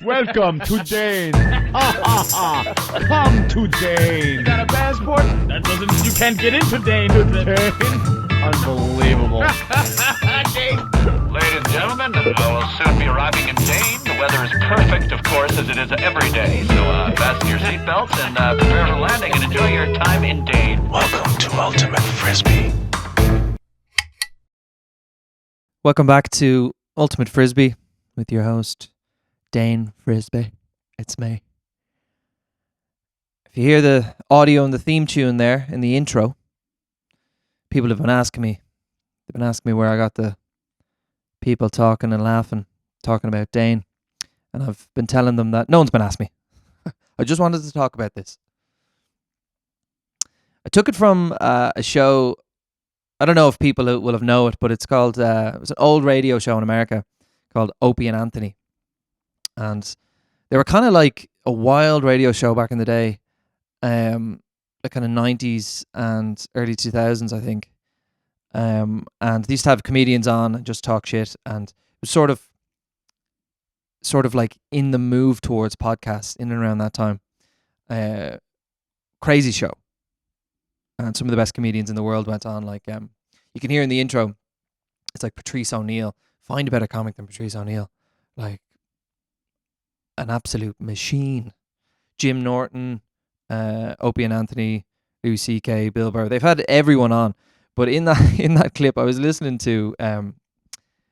Welcome to Dane. Ha ha ha. Come to Dane. Got a passport? That doesn't. You can't get into Dane with it. Dane? Unbelievable. Dane. Ladies and gentlemen, I will soon be arriving in Dane. The weather is perfect, of course, as it is every day. So fasten your seatbelts and prepare for landing and enjoy your time in Dane. Welcome to Ultimate Frisby. Welcome back to Ultimate Frisby with your host, Dane Frisby. It's me. If you hear the audio and the theme tune there in the intro, people have been asking me. They've been asking me where I got the people talking and laughing, talking about Dane. And I've been telling them that no one's been asking me. I just wanted to talk about this. I took it from a show. I don't know if people will have known it, but it's called, it was an old radio show in America called Opie and Anthony. And they were kind of like a wild radio show back in the day, like kind of 90s and early 2000s, I think. And they used to have comedians on and just talk shit. And it was sort of like in the move towards podcasts in and around that time. Crazy show. And some of the best comedians in the world went on. Like you can hear in the intro, it's like Patrice O'Neill. Find a better comic than Patrice O'Neill. Like an absolute machine. Jim Norton, Opie and Anthony, Louis C.K., Bill Burr. They've had everyone on. But in that clip, I was listening to an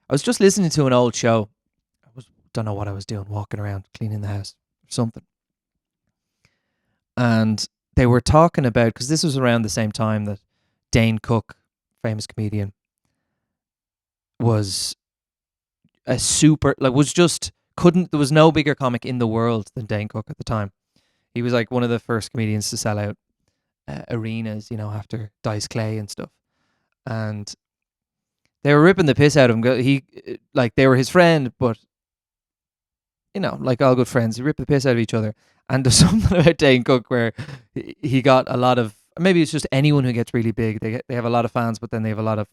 old show. Don't know what I was doing, walking around, cleaning the house or something. And they were talking about, because this was around the same time that Dane Cook, famous comedian, was a super, like there was no bigger comic in the world than Dane Cook at the time. He was like one of the first comedians to sell out arenas, after Dice Clay and stuff. And they were ripping the piss out of him. They were his friend, but, like all good friends, he ripped the piss out of each other. And there's something about Dane Cook where he got a lot of, maybe it's just anyone who gets really big, they have a lot of fans, but then they have a lot of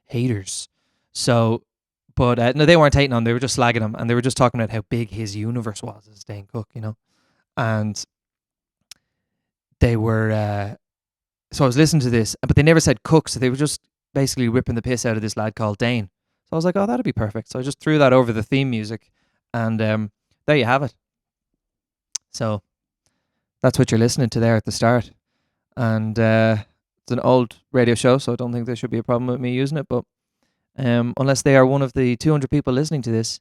haters. So, but no, they weren't hating on him, they were just slagging him, and they were just talking about how big his universe was as Dane Cook, And they were, so I was listening to this, but they never said Cook, so they were just basically ripping the piss out of this lad called Dane. So I was like, oh, that'd be perfect. So I just threw that over the theme music, and there you have it. So that's what you're listening to there at the start. And it's an old radio show, so I don't think there should be a problem with me using it. But unless they are one of the 200 people listening to this,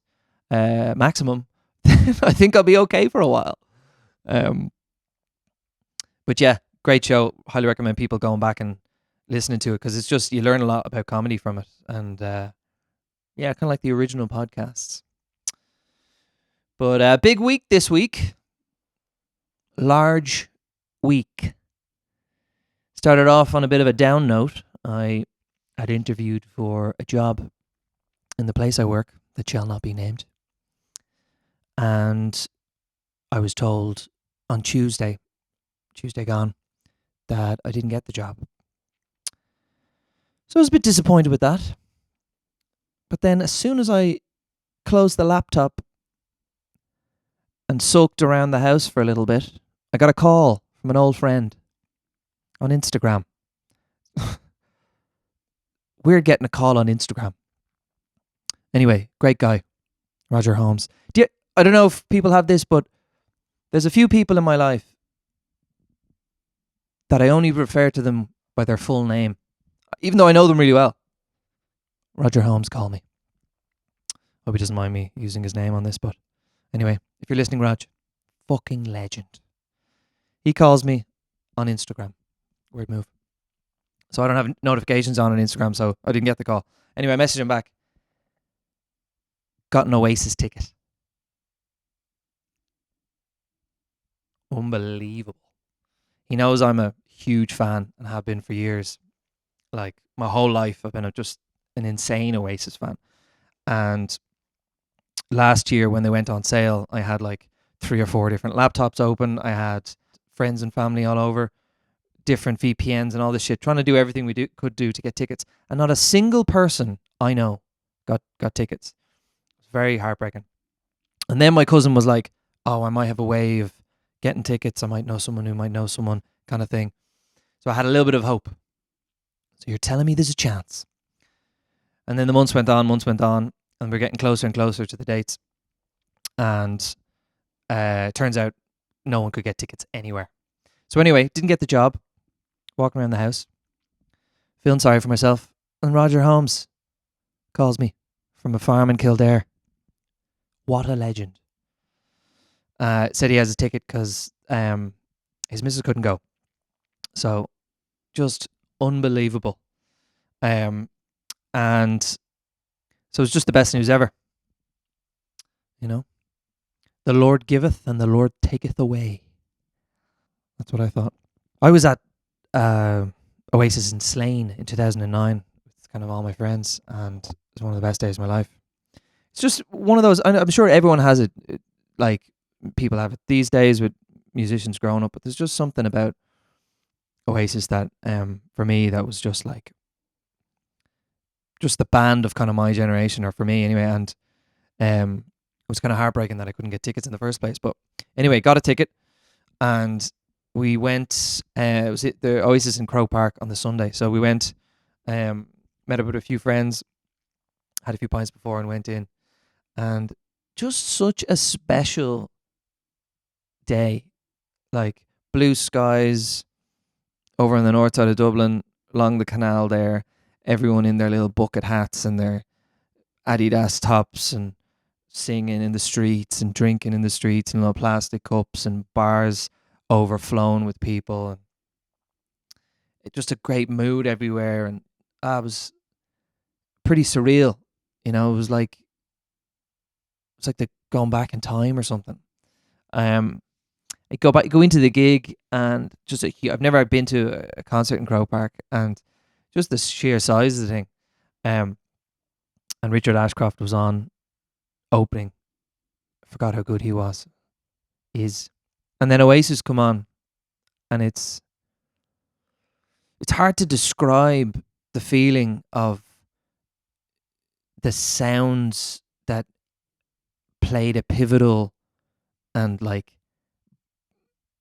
maximum, I think I'll be okay for a while. But yeah, great show. Highly recommend people going back and listening to it, because it's just, you learn a lot about comedy from it. And yeah, kind of like the original podcasts. But big week this week. Large week. Started off on a bit of a down note. I had interviewed for a job in the place I work that shall not be named. And I was told on Tuesday gone, that I didn't get the job. So I was a bit disappointed with that. But then as soon as I closed the laptop and sulked around the house for a little bit, I got a call from an old friend on Instagram. Weird getting a call on Instagram. Anyway, great guy, Roger Holmes. I don't know if people have this, but there's a few people in my life that I only refer to them by their full name, even though I know them really well. Roger Holmes called me. Hope he doesn't mind me using his name on this, but anyway, if you're listening, Rog, fucking legend. He calls me on Instagram. Weird move. So I don't have notifications on Instagram, so I didn't get the call. Anyway, I messaged him back. Got an Oasis ticket. Unbelievable. He knows I'm a huge fan and have been for years. Like my whole life, I've been just an insane Oasis fan. And last year when they went on sale, I had like 3 or 4 different laptops open. I had friends and family all over, different VPNs and all this shit, trying to do everything we could do to get tickets. And not a single person I know got tickets. It's very heartbreaking. And then my cousin was like, oh, I might have a way of getting tickets. I might know someone who might know someone, kind of thing. So I had a little bit of hope. So you're telling me there's a chance. And then the months went on, and we're getting closer and closer to the dates. And it turns out no one could get tickets anywhere. So anyway, didn't get the job. Walking around the house, feeling sorry for myself. And Roger Holmes calls me from a farm in Kildare. What a legend. Said he has a ticket because his missus couldn't go. So just unbelievable. And so it's just the best news ever. You know? The Lord giveth and the Lord taketh away. That's what I thought. I was at Oasis in Slane in 2009 with kind of all my friends, and it was one of the best days of my life. It's just one of those, I'm sure everyone has it, like people have it these days with musicians growing up, but there's just something about Oasis that for me that was just like just the band of kind of my generation, or for me anyway. And it was kind of heartbreaking that I couldn't get tickets in the first place, but anyway, got a ticket, and we went, it was at the Oasis in Croke Park on the Sunday. So we went, met up with a few friends, had a few pints before, and went in. And just such a special day. Like blue skies over on the north side of Dublin, along the canal there. Everyone in their little bucket hats and their Adidas tops, and singing in the streets and drinking in the streets in little plastic cups, and bars overflowing with people, and it just a great mood everywhere. And it was pretty surreal, you know. It was like the going back in time or something. I go into the gig, and just I've never been to a concert in Croke Park, and just the sheer size of the thing. And Richard Ashcroft was on opening. I forgot how good he was. And then Oasis come on, and it's hard to describe the feeling of the sounds that played a pivotal and like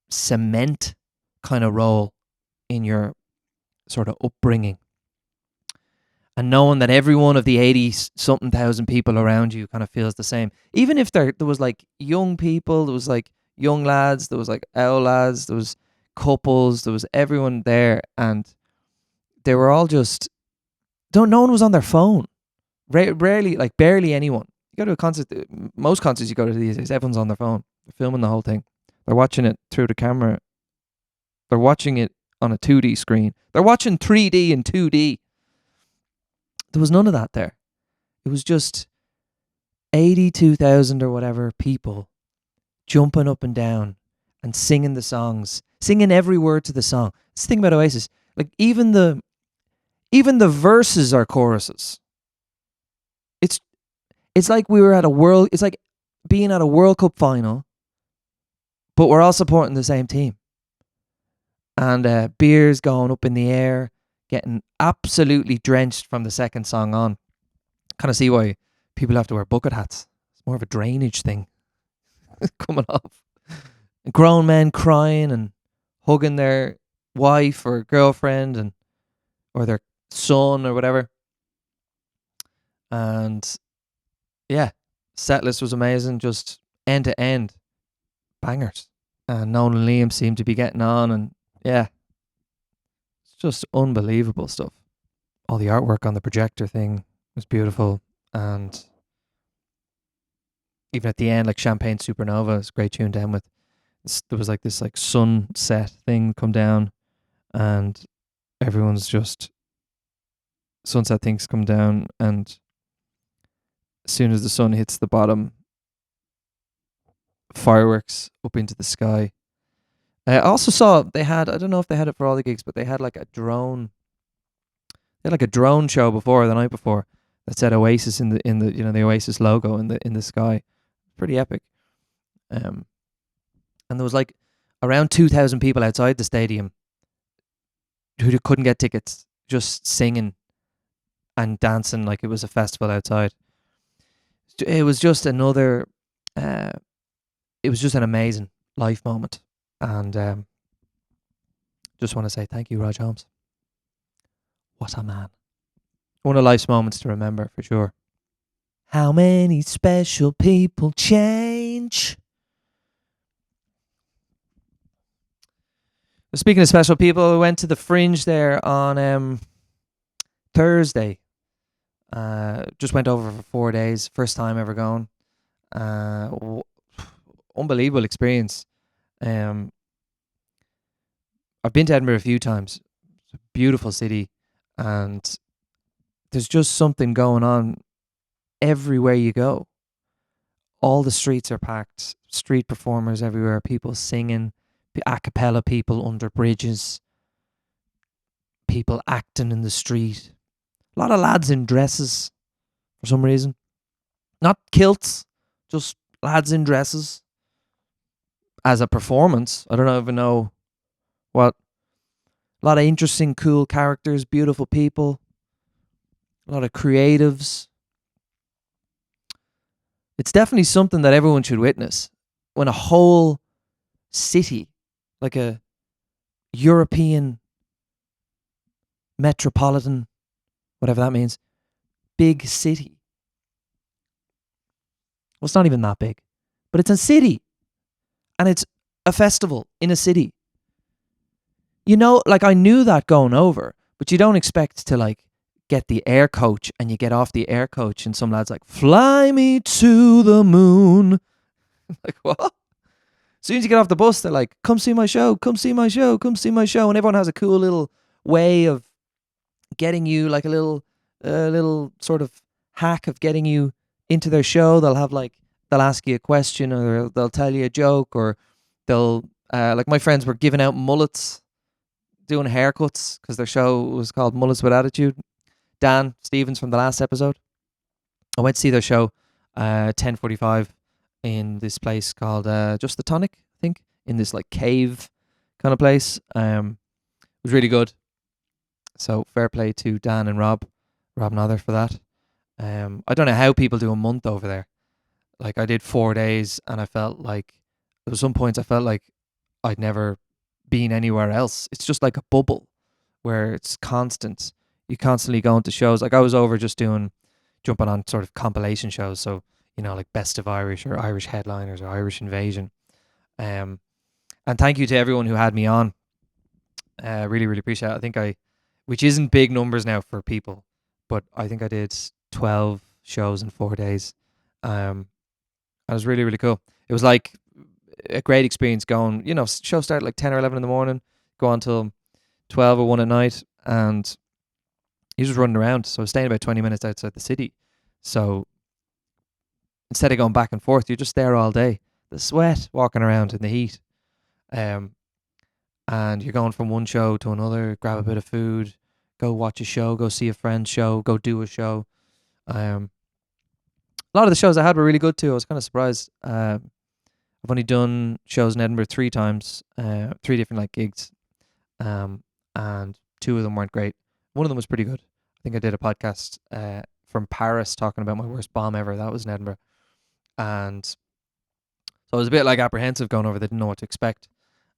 cement kind of role in your sort of upbringing. And knowing that every one of the 80-something thousand people around you kind of feels the same. Even if there was like young people, there was like young lads, there was like old lads, there was couples, there was everyone there, and they were all just no one was on their phone. Rarely, like barely anyone. You go to a concert, most concerts you go to these days, everyone's on their phone. They're filming the whole thing. They're watching it through the camera. They're watching it on a 2D screen. They're watching 3D and 2D. There was none of that there. It was just 82,000 or whatever people jumping up and down and singing the songs, singing every word to the song. That's the thing about Oasis. Like even the verses are choruses. It's like we were at it's like being at a World Cup final, but we're all supporting the same team. And beers going up in the air, getting absolutely drenched from the second song on. Kind of see why people have to wear bucket hats. It's more of a drainage thing coming off. And grown men crying and hugging their wife or girlfriend or their son or whatever. And yeah, set list was amazing, just end to end bangers. And Nolan and Liam seemed to be getting on, and yeah, it's just unbelievable stuff. All the artwork on the projector thing was beautiful, and even at the end, like Champagne Supernova, it's a great tune to end with. There was like this like sunset thing come down, and everyone's just sunset things come down, and as soon as the sun hits the bottom, fireworks up into the sky. I also saw they had, I don't know if they had it for all the gigs, but they had like a drone. They had like a drone show before, the night before, that said Oasis in the you know, the Oasis logo in the sky. Pretty epic. And there was like around 2,000 people outside the stadium who couldn't get tickets, just singing and dancing like it was a festival outside. It was just another it was just an amazing life moment. And just want to say thank you, Rog Holmes. What a man. One of life's moments to remember, for sure. How many special people change? Speaking of special people, we went to the Fringe there on Thursday. Just went over for 4 days. First time ever going. Unbelievable experience. I've been to Edinburgh a few times. It's a beautiful city, and there's just something going on everywhere you go. All the streets are packed. Street performers everywhere. People singing. A cappella people under bridges. People acting in the street. A lot of lads in dresses for some reason. Not kilts, just lads in dresses. As a performance. I don't even know what. A lot of interesting, cool characters, beautiful people. A lot of creatives. It's definitely something that everyone should witness. When a whole city, like a European metropolitan, whatever that means, big city. Well, it's not even that big, but it's a city, and it's a festival in a city. You know, like I knew that going over, but you don't expect to like get the air coach, and you get off the air coach and some lad's like, fly me to the moon. Like, what? As soon as you get off the bus, they're like, come see my show, come see my show, come see my show. And everyone has a cool little way of getting you, like a little sort of hack of getting you into their show. They'll ask you a question, or they'll tell you a joke, or they'll, like my friends were giving out mullets, doing haircuts, because their show was called Mullets with Attitude. Dan Stevens from the last episode. I went to see their show, 10:45, in this place called Just the Tonic, I think, in this like cave kind of place. It was really good. So fair play to Dan and Rob Nother for that. I don't know how people do a month over there. Like I did 4 days, and I felt like there were some points I felt like I'd never been anywhere else. It's just like a bubble where it's constant. You constantly go into shows. Like I was over just jumping on sort of compilation shows. So, you know, like Best of Irish or Irish Headliners or Irish Invasion. And thank you to everyone who had me on. Really, really appreciate it. Which isn't big numbers now for people, but I think I did 12 shows in 4 days. It was really, really cool. It was like a great experience going, you know, show started like 10 or 11 in the morning, go on till 12 or 1 at night, and he was just running around. So I was staying about 20 minutes outside the city. So instead of going back and forth, you're just there all day. The sweat, walking around in the heat. And you're going from one show to another, grab a bit of food, go watch a show, go see a friend's show, go do a show. A lot of the shows I had were really good too. I was kind of surprised. I've only done shows in Edinburgh 3 times, 3 different like gigs, and 2 of them weren't great. One of them was pretty good. I think I did a podcast from Paris talking about my worst bomb ever. That was in Edinburgh. And so I was a bit like apprehensive going over. They didn't know what to expect.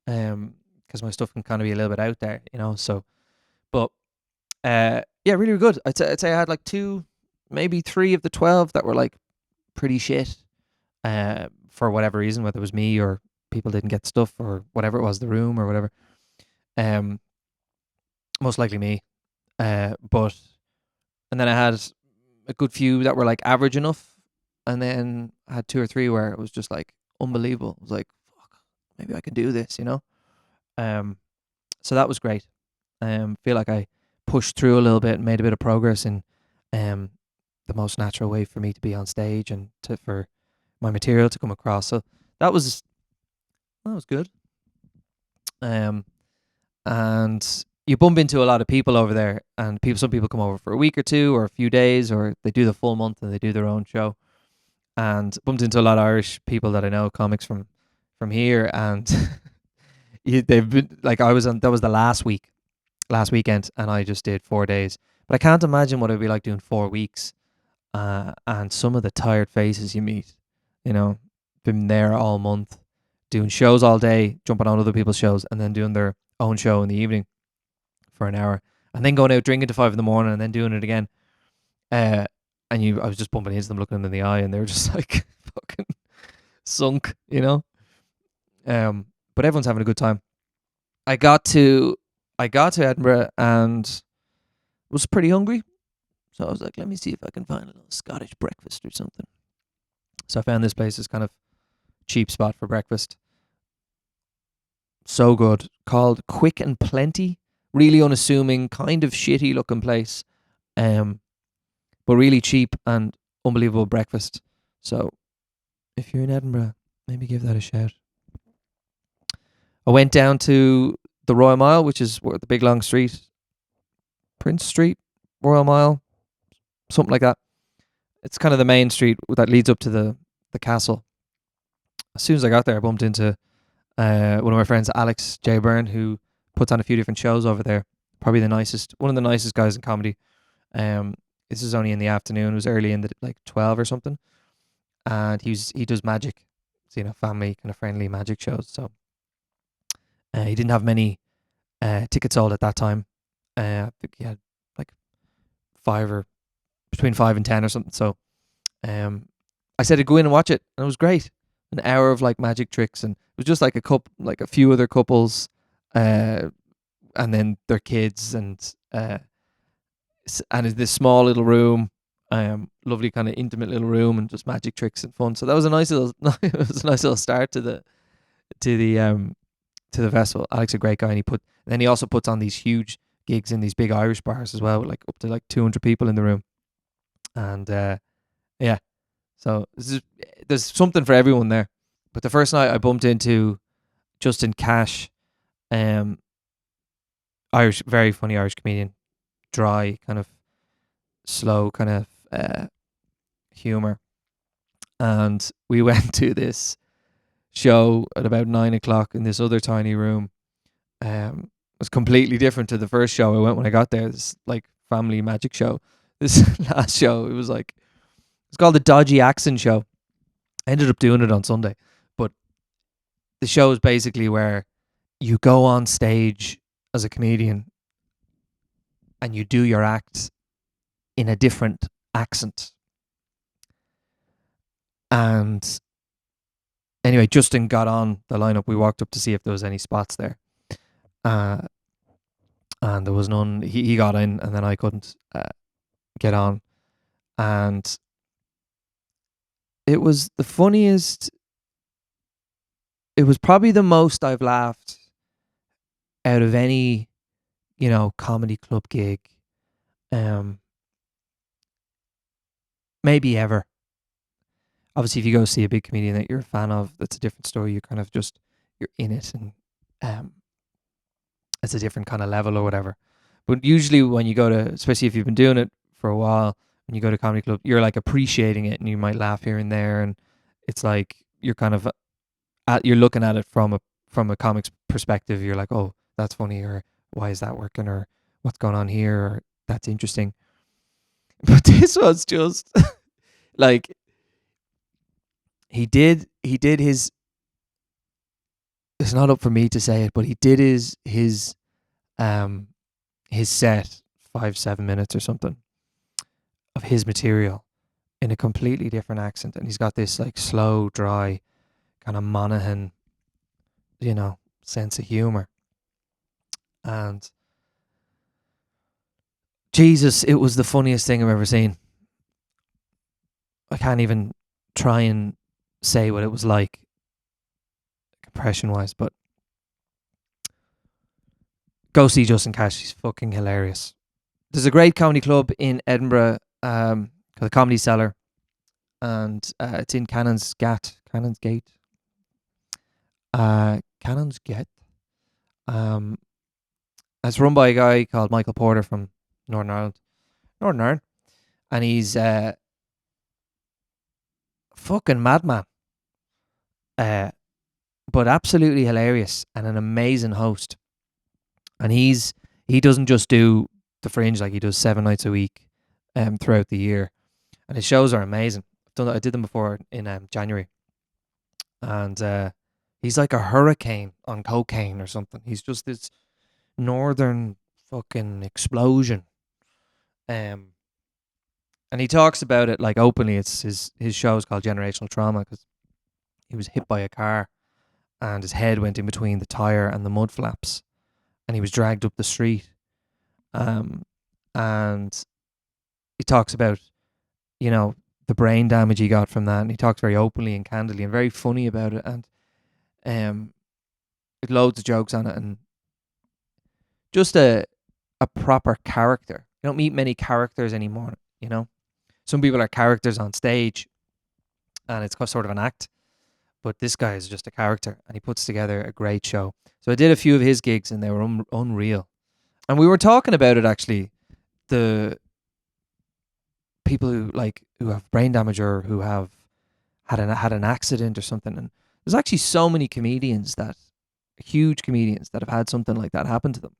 Because my stuff can kind of be a little bit out there, you know. So, but yeah, really good. I'd say I had like 2, maybe 3 of the 12 that were like pretty shit. For whatever reason, whether it was me or people didn't get stuff or whatever it was, the room or whatever. Most likely me. But and then I had a good few that were like average enough, and then I had 2 or 3 where it was just like unbelievable. It was like, fuck, maybe I can do this, you know. So that was great. Feel like I pushed through a little bit and made a bit of progress in the most natural way for me to be on stage and for my material to come across. So that was good. And you bump into a lot of people over there, and some people come over for a week or 2 or a few days, or they do the full month and they do their own show. And bumped into a lot of Irish people that I know, comics from here, and they've been like, that was the last weekend, and I just did 4 days. But I can't imagine what it'd be like doing 4 weeks, and some of the tired faces you meet, you know, been there all month, doing shows all day, jumping on other people's shows, and then doing their own show in the evening for an hour, and then going out drinking to 5 in the morning, and then doing it again. And I was just bumping into them, looking them in the eye, and they were just like fucking sunk, you know. But everyone's having a good time. I got to Edinburgh and was pretty hungry, so I was like, let me see if I can find a little Scottish breakfast or something. So I found this place, this kind of cheap spot for breakfast. So good, called Quick and Plenty. Really unassuming, kind of shitty looking place, but really cheap and unbelievable breakfast. So if you're in Edinburgh, maybe give that a shout. I went down to the Royal Mile, which is the big long street, Prince Street, Royal Mile, something like that. It's kind of the main street that leads up to the castle. As soon as I got there, I bumped into one of my friends, Alex J. Byrne, who puts on a few different shows over there. Probably one of the nicest guys in comedy. This is only in the afternoon. It was early in the 12 or something, and he does magic, so, family kind of friendly magic shows. So he didn't have many tickets sold at that time. I think he had between 5 and 10 or something. So I said to go in and watch it, and it was great. An hour of magic tricks, and it was just a few other couples, and then their kids, and it's this small little room, lovely kind of intimate little room, and just magic tricks and fun. So that was a nice little start to the festival. Alex is a great guy, and then he also puts on these huge gigs in these big Irish bars as well, up to 200 people in the room, and yeah. So there's something for everyone there. But the first night I bumped into Justin Cash, very funny Irish comedian, dry, kind of slow, kind of humor. And we went to this show at about 9 o'clock in this other tiny room. It was completely different to the first show I went when I got there. This family magic show. This last show, it was it's called the Dodgy Accent Show. I ended up doing it on Sunday, but the show is basically where you go on stage as a comedian and you do your act in a different accent. And anyway, Justin got on the lineup. We walked up to see if there was any spots there. And there was none. He got in, and then I couldn't get on. And it was the funniest. It was probably the most I've laughed out of any, comedy club gig, maybe ever. Obviously, if you go see a big comedian that you're a fan of, that's a different story. You kind of you're in it, and it's a different kind of level or whatever. But usually when you go to, especially if you've been doing it for a while, when you go to a comedy club, you're appreciating it, and you might laugh here and there, and it's you're kind of you're looking at it from a comic's perspective. You're like, oh, that's funny, or why is that working, or what's going on here, or that's interesting. But this was just he did his. It's not up for me to say it, but he did his set 5-7 minutes or something of his material in a completely different accent, and he's got this slow, dry, kind of Monaghan, sense of humor. And Jesus, it was the funniest thing I've ever seen. I can't even try and say what it was like compression wise, but go see Justin Cash. He's fucking hilarious. There's a great comedy club in Edinburgh called the Comedy Cellar, and it's in Canonsgate. It's run by a guy called Michael Porter from Northern Ireland, and he's fucking madman, but absolutely hilarious and an amazing host. And he doesn't just do the Fringe, he does 7 nights a week throughout the year, and his shows are amazing. I did them before in January, and he's like a hurricane on cocaine or something. He's just this northern fucking explosion. And he talks about it like openly. It's his show is called Generational Trauma because he was hit by a car and his head went in between the tire and the mud flaps, and he was dragged up the street. And he talks about, the brain damage he got from that, and he talks very openly and candidly and very funny about it, and it loads of jokes on it, and just a proper character. You don't meet many characters anymore, Some people are characters on stage, and it's sort of an act, but this guy is just a character, and he puts together a great show. So I did a few of his gigs, and they were unreal. And we were talking about it actually, the people who have brain damage or who have had an accident or something. And there's actually so many huge comedians that have had something like that happen to them.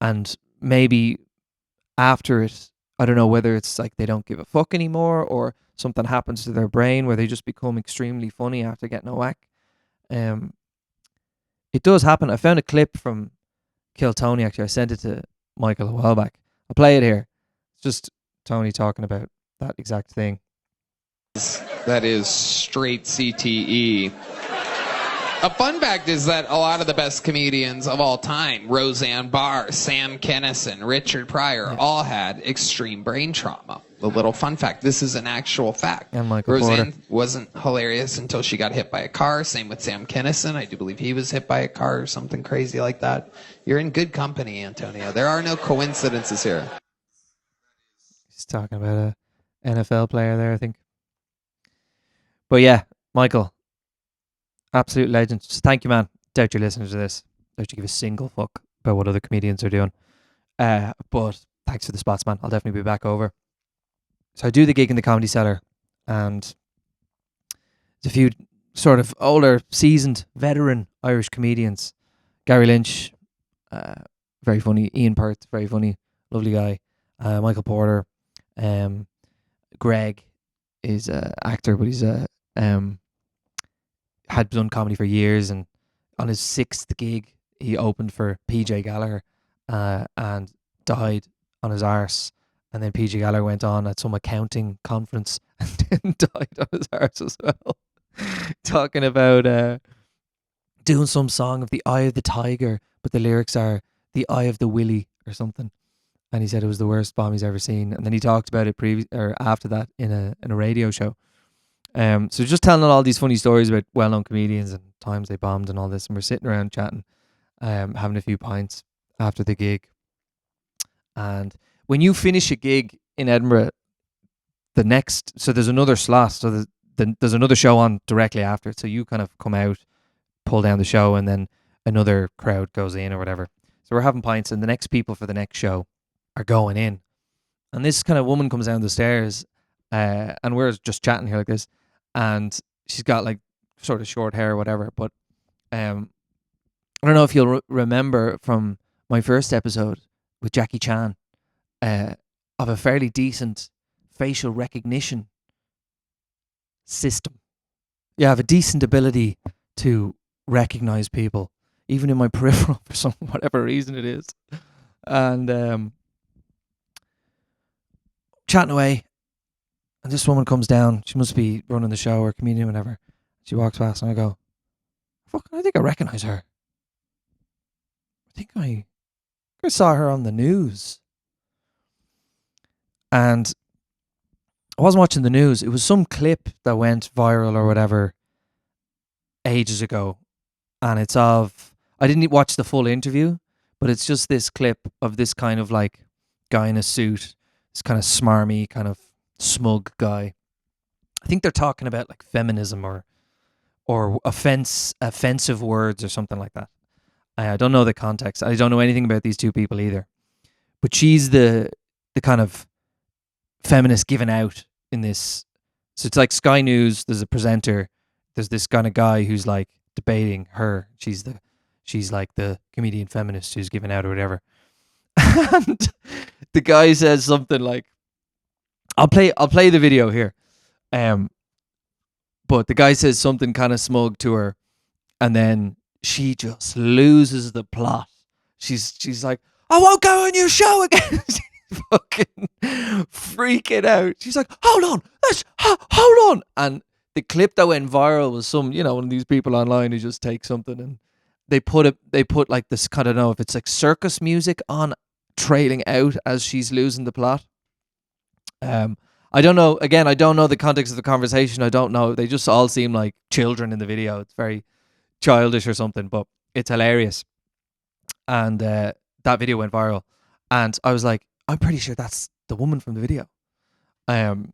And maybe after it, I don't know whether it's like they don't give a fuck anymore or something happens to their brain where they just become extremely funny after getting a whack. It does happen. I found a clip from Kill Tony, actually. I sent it to Michael a while back. I'll play it here. It's just Tony talking about that exact thing. That is straight CTE. A fun fact is that a lot of the best comedians of all time, Roseanne Barr, Sam Kinison, Richard Pryor, all had extreme brain trauma. A little fun fact. This is an actual fact. And Michael Roseanne Porter wasn't hilarious until she got hit by a car. Same with Sam Kinison. I do believe he was hit by a car or something crazy like that. You're in good company, Antonio. There are no coincidences here. He's talking about a NFL player there, I think. But yeah, Michael, absolute legend. Just thank you, man. Doubt you're listening to this. Doubt you give a single fuck about what other comedians are doing. But thanks for the spots, man. I'll definitely be back over. So I do the gig in the Comedy Cellar, and there's a few sort of older, seasoned, veteran Irish comedians. Gary Lynch, very funny. Ian Perth, very funny, lovely guy. Michael Porter. Greg is an actor, but he's had done comedy for years, and on his 6th gig, he opened for PJ Gallagher and died on his arse. And then PJ Gallagher went on at some accounting conference and died on his arse as well. Talking about doing some song of the Eye of the Tiger, but the lyrics are the Eye of the Willy or something. And he said it was the worst bomb he's ever seen. And then he talked about it after that in a radio show. So just telling all these funny stories about well-known comedians and times they bombed and all this. And we're sitting around chatting, having a few pints after the gig. And when you finish a gig in Edinburgh, so there's another slot. So there's another show on directly after it. So you kind of come out, pull down the show, and then another crowd goes in or whatever. So we're having pints, and the next people for the next show are going in. And this kind of woman comes down the stairs, and we're just chatting here like this. And she's got like sort of short hair or whatever. But I don't know if you'll remember from my first episode with Jackie Chan, of a fairly decent facial recognition system. Yeah, I have a decent ability to recognize people, even in my peripheral for whatever reason it is. And chatting away, and this woman comes down. She must be running the show or comedian, whatever. She walks past, and I go, "Fuck! I think I recognize her. I think I saw her on the news." And I wasn't watching the news. It was some clip that went viral or whatever ages ago. And it's I didn't watch the full interview, but it's just this clip of this kind of like guy in a suit, this kind of smarmy, kind of smug guy. I think they're talking about like feminism or offensive words or something like that. I don't know the context. I don't know anything about these two people either. But she's the kind of feminist given out in this. So it's like Sky News, there's a presenter, there's this kind of guy who's like debating her. She's like the comedian feminist who's given out or whatever. And the guy says something like, I'll play the video here. But the guy says something kind of smug to her, and then she just loses the plot. She's like, I won't go on your show again. She's fucking freaking out. She's like, hold on, hold on. And the clip that went viral was some, one of these people online who just take something and they put like this, I don't know if it's like circus music on trailing out as she's losing the plot. I don't know. Again, I don't know the context of the conversation. I don't know. They just all seem like children in the video. It's very childish or something, but it's hilarious. And that video went viral, and I was like, I'm pretty sure that's the woman from the video. And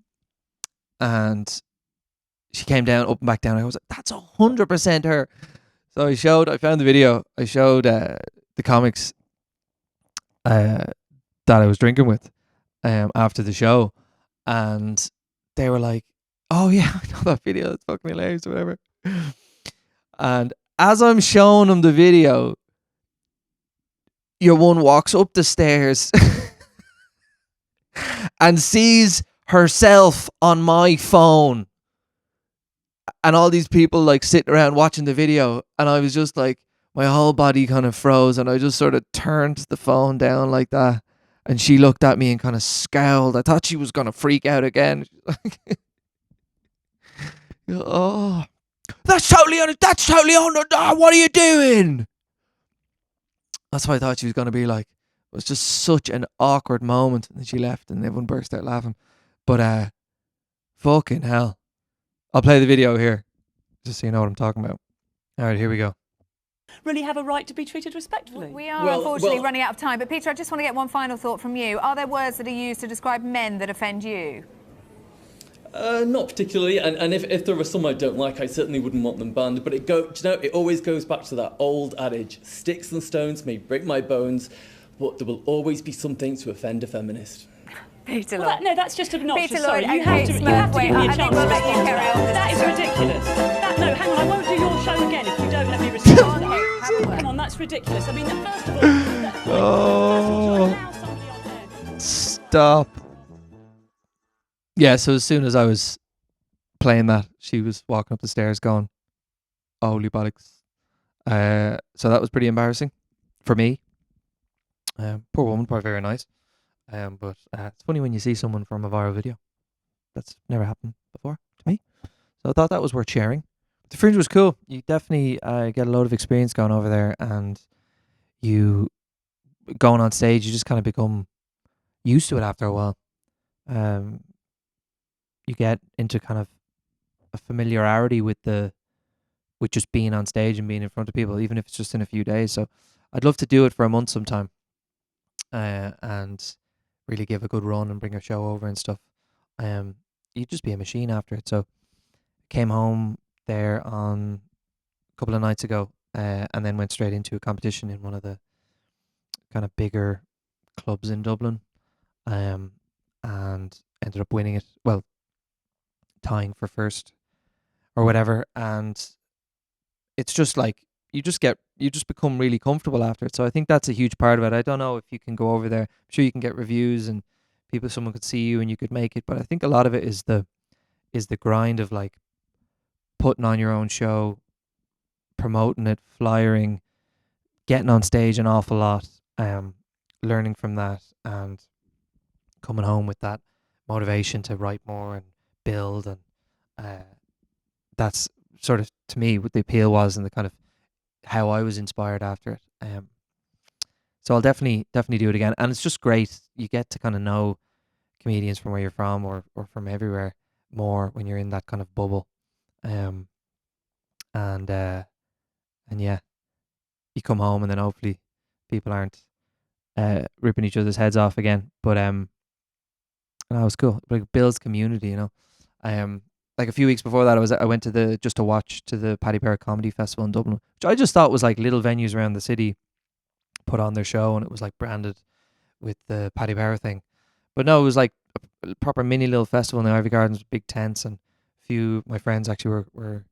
she came down, up and back down. I was like, that's 100% her. So I found the video. I showed the comics that I was drinking with after the show, and they were like, oh yeah, I know that video. It's fucking hilarious or whatever. And as I'm showing them the video, your one walks up the stairs and sees herself on my phone. And all these people like sitting around watching the video. And I was just like, my whole body kind of froze. And I just sort of turned the phone down like that. And she looked at me and kind of scowled. I thought she was going to freak out again. Oh, that's totally on it. What are you doing? That's what I thought she was going to be like. It was just such an awkward moment. And then she left and everyone burst out laughing. But fucking hell. I'll play the video here, just so you know what I'm talking about. All right, here we go. Really have a right to be treated respectfully. We are unfortunately running out of time. But Peter, I just want to get one final thought from you. Are there words that are used to describe men that offend you? Not particularly, and if there are some I don't like, I certainly wouldn't want them banned. But it always goes back to that old adage: sticks and stones may break my bones, but there will always be something to offend a feminist. Peter Lloyd. No, that's just obnoxious. Peter Lloyd, sorry, you have to give me a I chance think to we'll let you respond. carry on. That is ridiculous. No, hang on, I won't do your show again if you don't let me respond. Come on, that's ridiculous. I mean, first of all, Stop. Yeah, so as soon as I was playing that, she was walking up the stairs going, oh, holy bollocks. So that was pretty embarrassing for me. Poor woman, probably very nice. But it's funny when you see someone from a viral video. That's never happened before to me. So I thought that was worth sharing. The Fringe was cool. You definitely get a load of experience going over there, and you going on stage, you just kind of become used to it after a while. You get into kind of a familiarity with just being on stage and being in front of people, even if it's just in a few days. So I'd love to do it for a month sometime, and really give a good run and bring a show over and stuff. You'd just be a machine after it. So came home there on a couple of nights ago, and then went straight into a competition in one of the kind of bigger clubs in Dublin, and ended up winning it. Well, tying for first or whatever. And it's just like you just become really comfortable after it. So I think that's a huge part of it. I don't know if you can go over there. I'm sure you can get reviews and someone could see you and you could make it, but I think a lot of it is the grind of like putting on your own show, promoting it, flyering, getting on stage an awful lot, learning from that, and coming home with that motivation to write more and build. And that's sort of, to me, what the appeal was and the kind of how I was inspired after it. So I'll definitely do it again. And it's just great. You get to kind of know comedians from where you're from or from everywhere more when you're in that kind of bubble. And yeah, you come home and then hopefully people aren't ripping each other's heads off again. But that was cool. Like, it builds community, you know. Like a few weeks before that, I went to the Paddy Comedy Festival in Dublin, which I just thought was like little venues around the city put on their show, and it was like branded with the Paddy Power thing. But no, it was like a proper mini little festival in the Ivy Gardens with big tents, and a few of my friends actually were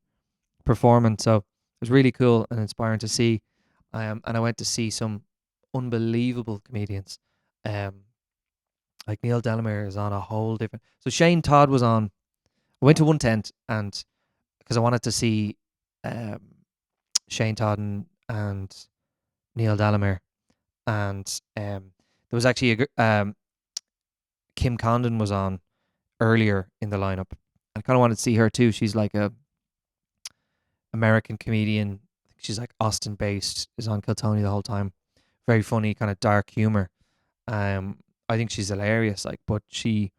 performing. So it was really cool and inspiring to see. And I went to see some unbelievable comedians. Like Neil Delamere is on a whole different. So Shane Todd was on. I went to one tent and because I wanted to see Shane Todd and Neil Delamere, and there was actually Kim Condon was on earlier in the lineup. I kind of wanted to see her too. She's like a American comedian. I think she's like Austin based. Is on Kiltony the whole time. Very funny, kind of dark humor. I think she's hilarious. Like, but it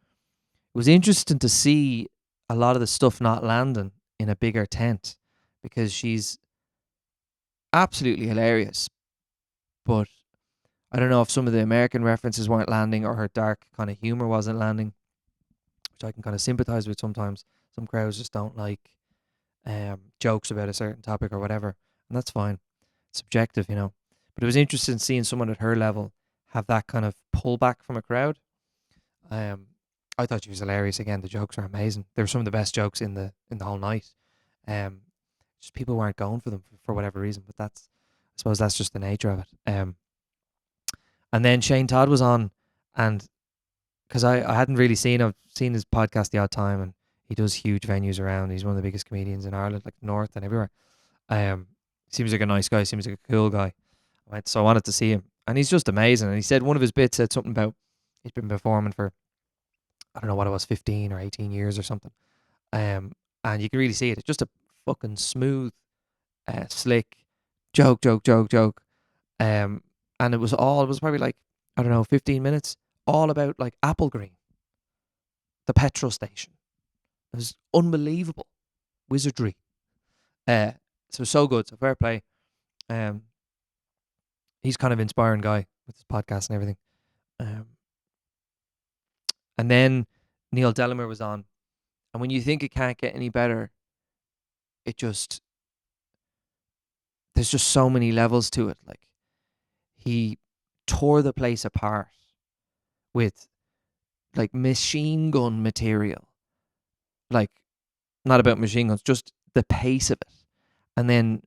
was interesting to see a lot of the stuff not landing in a bigger tent, because she's absolutely hilarious. But I don't know if some of the American references weren't landing, or her dark kind of humor wasn't landing, which I can kind of sympathize with sometimes. Some crowds just don't like jokes about a certain topic or whatever, and that's fine. It's subjective, you know. But it was interesting seeing someone at her level have that kind of pullback from a crowd. I thought she was hilarious. Again, the jokes are amazing. They were some of the best jokes in the whole night. Just people weren't going for them for whatever reason, but I suppose that's just the nature of it. And then Shane Todd was on, and because I hadn't really I've seen his podcast the odd time, and he does huge venues around. He's one of the biggest comedians in Ireland, like North and everywhere. Seems like a nice guy, seems like a cool guy. So I wanted to see him, and he's just amazing. And he said one of his bits said something about he's been performing for, I don't know what it was, 15 or 18 years or something. And you can really see it. It's just a fucking smooth, slick joke. And it was probably like, I don't know, 15 minutes, all about like Applegreen, the petrol station. It was unbelievable wizardry. So good. So fair play. He's kind of inspiring guy with his podcast and everything. And then Neil Delamere was on, and when you think it can't get any better, there's just so many levels to it. Like, he tore the place apart with like machine gun material. Like, not about machine guns, just the pace of it. And then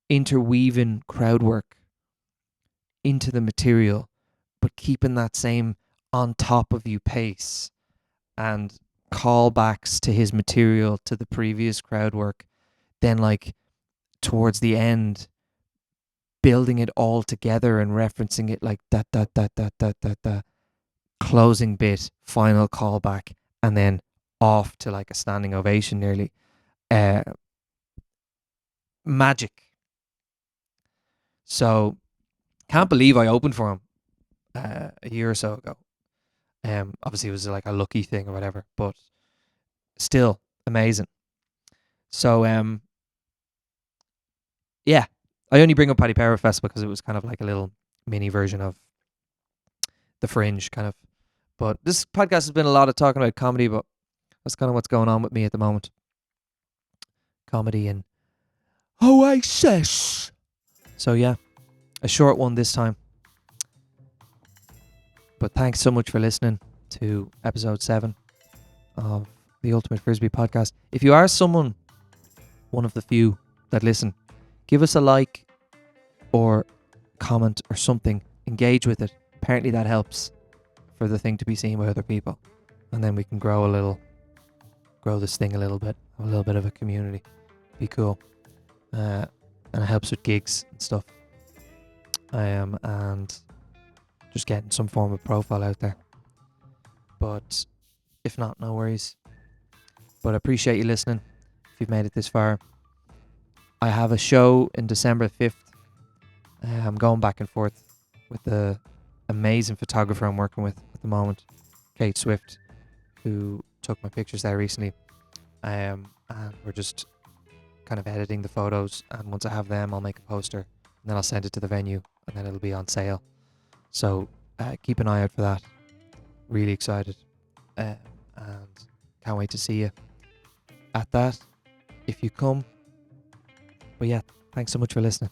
interweaving crowd work into the material, but keeping that same on top of you pace, and callbacks to his material, to the previous crowd work. Then like towards the end, building it all together and referencing it like that, closing bit, final callback, and then off to like a standing ovation nearly. Magic. So can't believe I opened for him a year or so ago. Obviously it was like a lucky thing or whatever, but still amazing. So yeah, I only bring up Paddy Festival because it was kind of like a little mini version of the Fringe kind of. But this podcast has been a lot of talking about comedy, but that's kind of what's going on with me at the moment. Comedy and Oasis. So yeah, a short one this time. But thanks so much for listening to episode 7 of the Ultimate Frisbee podcast. If you are one of the few that listen, give us a like or comment or something. Engage with it. Apparently that helps for the thing to be seen by other people. And then we can grow this thing a little bit. Have a little bit of a community. Be cool. And it helps with gigs and stuff. And just getting some form of profile out there. But if not, no worries. But I appreciate you listening if you've made it this far. I have a show in December 5th. I'm going back and forth with the amazing photographer I'm working with at the moment, Kate Swift, who took my pictures there recently. And we're just kind of editing the photos. And once I have them, I'll make a poster. And then I'll send it to the venue. And then it'll be on sale. So keep an eye out for that. Really excited. And can't wait to see you at that if you come. But yeah, thanks so much for listening.